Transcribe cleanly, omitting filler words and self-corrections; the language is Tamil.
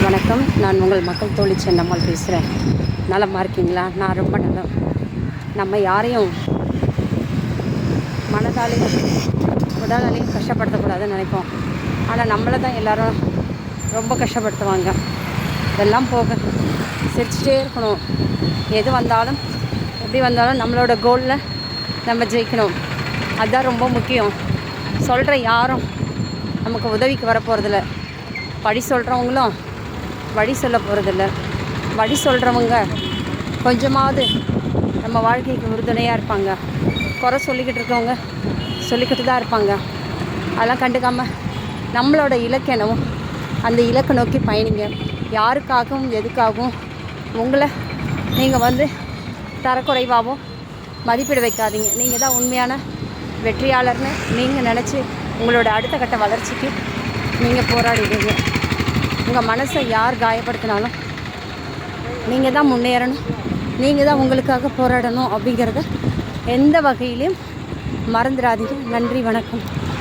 வணக்கம். நான் உங்கள் மக்கள் தோழி சென்னம்மாள் பேசுகிறேன். நலமாக இருக்கீங்களா? நான் ரொம்ப நலம். நம்ம யாரையும் மனதாலையும் உடலாலையும் கஷ்டப்படுத்தக்கூடாதுன்னு நினைப்போம். ஆனால் நம்மளை தான் எல்லோரும் ரொம்ப கஷ்டப்படுத்துவாங்க. இதெல்லாம் போக சிரிச்சிட்டே இருக்கணும். எது வந்தாலும் எப்படி வந்தாலும் நம்மளோட கோலில் நம்ம ஜெயிக்கணும். அதுதான் ரொம்ப முக்கியம். சொல்கிற யாரும் நமக்கு உதவிக்கு வரப்போகிறதில்ல. வழி சொல்கிறவங்களும் வழி சொல்ல போகிறதில்ல. வழி சொல்கிறவங்க கொஞ்சமாவது நம்ம வாழ்க்கைக்கு உறுதுணையாக இருப்பாங்க. குறை சொல்லிக்கிட்டு இருக்கவங்க சொல்லிக்கிட்டு தான் இருப்பாங்க. அதெல்லாம் கண்டுக்காமல் நம்மளோட இலக்கு என்னவோ அந்த இலக்கை நோக்கி பயணிங்க. யாருக்காகவும் எதுக்காகவும் உங்களை நீங்கள் தரக்குறைவாகவும் மதிப்பிட வைக்காதீங்க. நீங்கள் தான் உண்மையான வெற்றியாளர்னு நீங்கள் நினச்சி உங்களோட அடுத்த கட்ட வளர்ச்சிக்கு நீங்கள் போராடிடுவீங்க. உங்கள் மனசை யார் காயப்படுத்தினாலும் நீங்கள் தான் முன்னேறணும், நீங்கள் தான் உங்களுக்காக போராடணும் அப்படிங்கிறத எந்த வகையிலையும் மறந்துடாதீங்க. நன்றி, வணக்கம்.